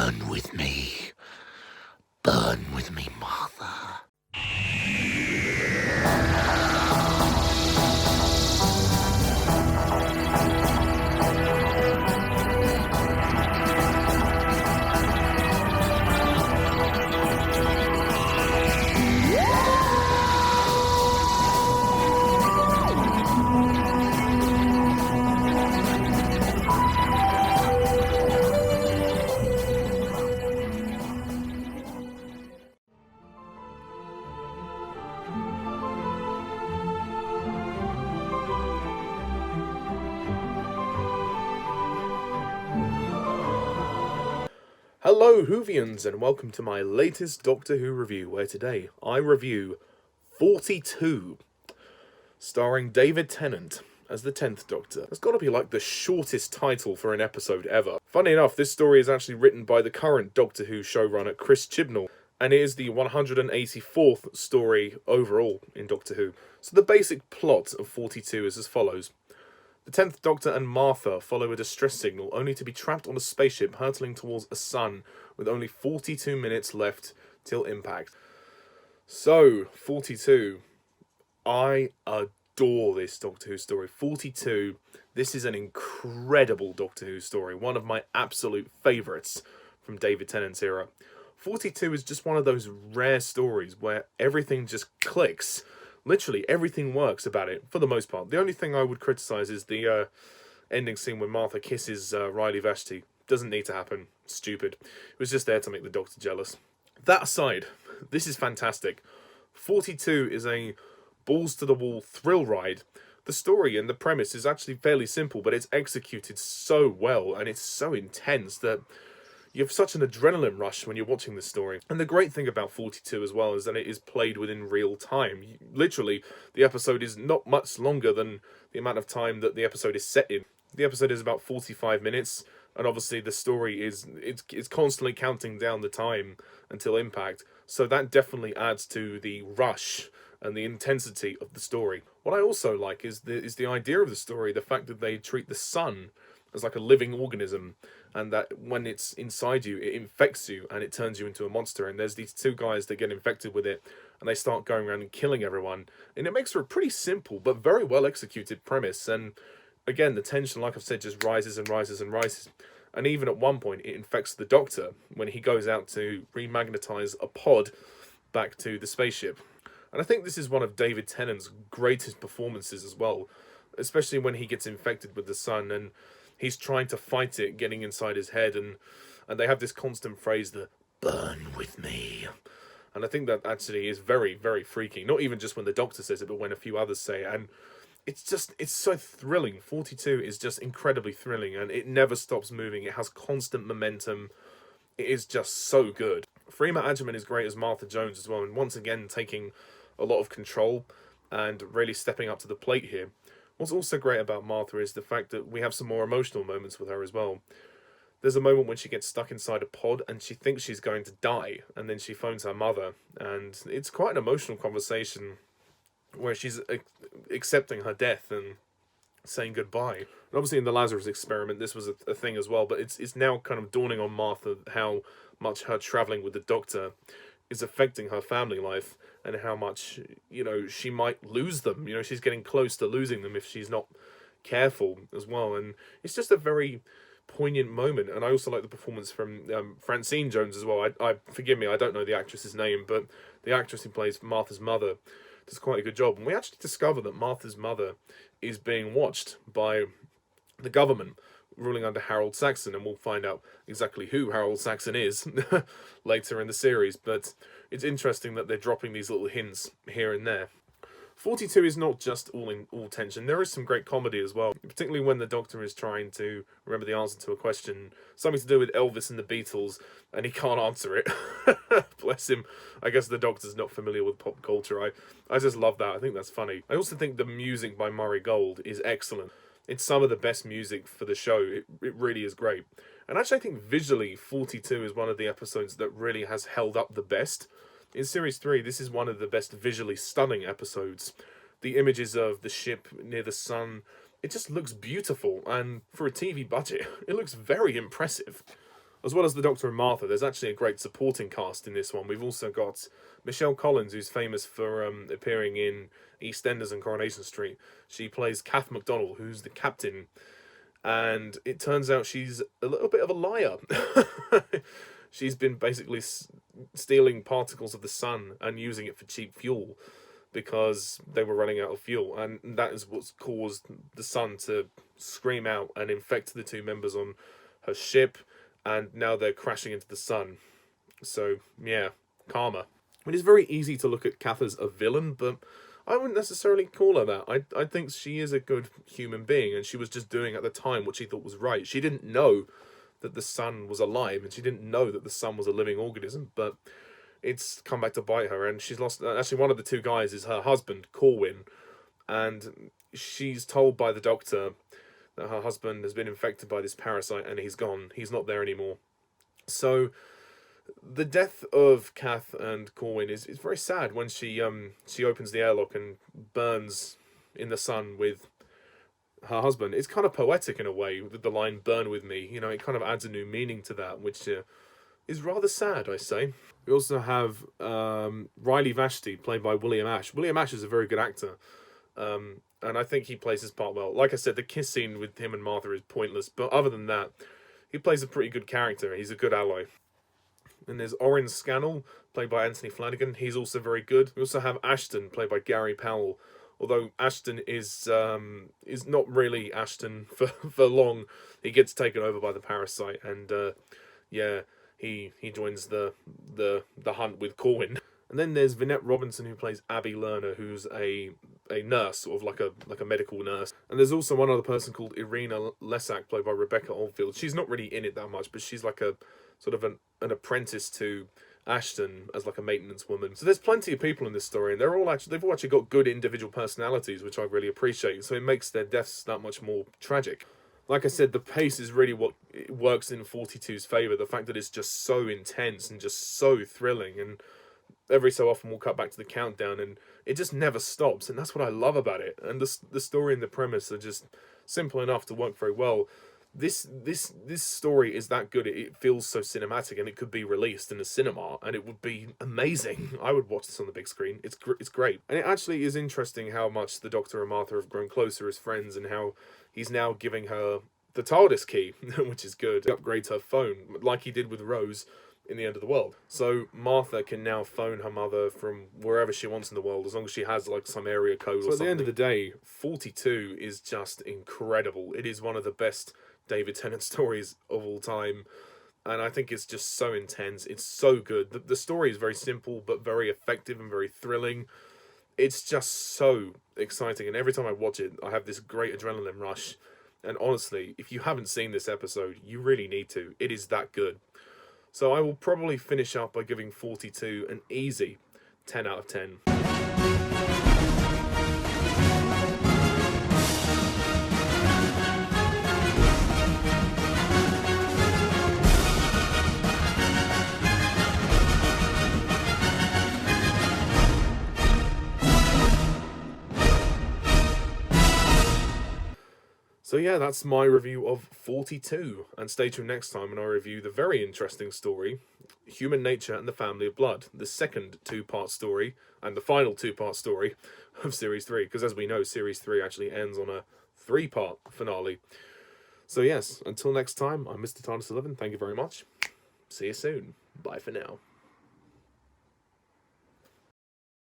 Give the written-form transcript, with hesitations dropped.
Burn with me. Burn with me, Martha. Hello Whovians, and welcome to my latest Doctor Who review, where today I review 42, starring David Tennant as the 10th Doctor. It's got to be like the shortest title for an episode ever. Funny enough, this story is actually written by the current Doctor Who showrunner Chris Chibnall, and it is the 184th story overall in Doctor Who. So the basic plot of 42 is as follows. The 10th Doctor and Martha follow a distress signal, only to be trapped on a spaceship hurtling towards a sun with only 42 minutes left till impact. So, 42. I adore this Doctor Who story. 42, this is an incredible Doctor Who story, one of my absolute favourites from David Tennant's era. 42 is just one of those rare stories where everything just clicks. Literally, everything works about it, for the most part. The only thing I would criticise is the ending scene when Martha kisses Riley Vashti. Doesn't need to happen. Stupid. It was just there to make the Doctor jealous. That aside, this is fantastic. 42 is a balls-to-the-wall thrill ride. The story and the premise is actually fairly simple, but it's executed so well, and it's so intense that you have such an adrenaline rush when you're watching this story. And the great thing about 42 as well is that it is played within real time. Literally, the episode is not much longer than the amount of time that the episode is set in. The episode is about 45 minutes, and obviously the story is it's constantly counting down the time until impact. So that definitely adds to the rush and the intensity of the story. What I also like is the idea of the story, the fact that they treat the sun as like a living organism, and that when it's inside you, it infects you and it turns you into a monster. And there's these two guys that get infected with it, and they start going around and killing everyone. And it makes for a pretty simple but very well executed premise. And again, the tension, like I've said, just rises and rises and rises. And even at one point, it infects the Doctor when he goes out to remagnetize a pod back to the spaceship. And I think this is one of David Tennant's greatest performances as well, especially when he gets infected with the sun and he's trying to fight it, getting inside his head, and they have this constant phrase, the burn with me. And I think that actually is very, very freaky. Not even just when the Doctor says it, but when a few others say it. And it's so thrilling. 42 is just incredibly thrilling, and it never stops moving. It has constant momentum. It is just so good. Freema Agyeman is great as Martha Jones as well, and once again taking a lot of control and really stepping up to the plate here. What's also great about Martha is the fact that we have some more emotional moments with her as well. There's a moment when she gets stuck inside a pod and she thinks she's going to die, and then she phones her mother, and it's quite an emotional conversation where she's accepting her death and saying goodbye. And obviously in the Lazarus experiment this was a thing as well, but it's now kind of dawning on Martha how much her travelling with the Doctor is affecting her family life, and how much, she might lose them. She's getting close to losing them if she's not careful as well. And it's just a very poignant moment. And I also like the performance from Francine Jones as well. I forgive me, I don't know the actress's name, but the actress who plays Martha's mother does quite a good job. And we actually discover that Martha's mother is being watched by the government, ruling under Harold Saxon, and we'll find out exactly who Harold Saxon is later in the series. But it's interesting that they're dropping these little hints here and there. 42 is not just all tension. There is some great comedy as well, particularly when the Doctor is trying to remember the answer to a question, something to do with Elvis and the Beatles, and he can't answer it. Bless him. I guess the Doctor's not familiar with pop culture. I just love that. I think that's funny. I also think the music by Murray Gold is excellent. It's some of the best music for the show. It really is great. And actually I think visually 42 is one of the episodes that really has held up the best. In Series 3, this is one of the best visually stunning episodes. The images of the ship near the sun, it just looks beautiful, and for a TV budget, it looks very impressive. As well as the Doctor and Martha, there's actually a great supporting cast in this one. We've also got Michelle Collins, who's famous for appearing in EastEnders and Coronation Street. She plays Kath MacDonald, who's the captain, and it turns out she's a little bit of a liar. She's been basically stealing particles of the sun and using it for cheap fuel because they were running out of fuel, and that is what's caused the sun to scream out and infect the two members on her ship, and now they're crashing into the sun. So, yeah, karma. It is very easy to look at Kath as a villain, but I wouldn't necessarily call her that. I think she is a good human being, and she was just doing at the time what she thought was right. She didn't know that the sun was alive, and she didn't know that the sun was a living organism, but it's come back to bite her, and she's lost... Actually, one of the two guys is her husband, Corwin, and she's told by the Doctor that her husband has been infected by this parasite and he's gone. He's not there anymore. So the death of Kath and Corwin is very sad when she opens the airlock and burns in the sun with her husband. It's kind of poetic in a way, with the line "burn with me." You know, it kind of adds a new meaning to that, which is rather sad, I say. We also have Riley Vashti, played by William Ash. William Ash is a very good actor. And I think he plays his part well. Like I said, the kiss scene with him and Martha is pointless, but other than that, he plays a pretty good character. He's a good ally. And there's Orin Scannell, played by Anthony Flanagan. He's also very good. We also have Ashton, played by Gary Powell. Although Ashton is not really Ashton for long. He gets taken over by the parasite, and yeah, he joins the hunt with Corwin. And then there's Vinette Robinson, who plays Abby Lerner, who's a nurse, sort of like a medical nurse. And there's also one other person called Irina Lesak, played by Rebecca Oldfield. She's not really in it that much, but she's like a sort of an apprentice to Ashton as like a maintenance woman. So there's plenty of people in this story, and they've all actually got good individual personalities, which I really appreciate. So it makes their deaths that much more tragic. Like I said, the pace is really what works in 42's favour. The fact that it's just so intense and just so thrilling, and every so often we'll cut back to the countdown, and it just never stops, and that's what I love about it. And the story and the premise are just simple enough to work very well. This story is that good. It feels so cinematic, and it could be released in a cinema, and it would be amazing. I would watch this on the big screen. It's great, and it actually is interesting how much the Doctor and Martha have grown closer as friends, and how he's now giving her the TARDIS key, which is good. He upgrades her phone like he did with Rose in The End of the World. So Martha can now phone her mother from wherever she wants in the world, as long as she has like some area code or something. So at the end of the day, 42 is just incredible. It is one of the best David Tennant stories of all time, and I think it's just so intense. It's so good. The story is very simple but very effective and very thrilling. It's just so exciting, and every time I watch it, I have this great adrenaline rush. And honestly, if you haven't seen this episode, you really need to. It is that good. So I will probably finish up by giving 42 an easy 10 out of 10. So yeah, that's my review of 42, and stay tuned next time when I review the very interesting story, Human Nature and the Family of Blood, the second two-part story, and the final two-part story of Series 3, because as we know, Series 3 actually ends on a three-part finale. So yes, until next time, I'm Mr. TARDIS11, thank you very much, see you soon, bye for now.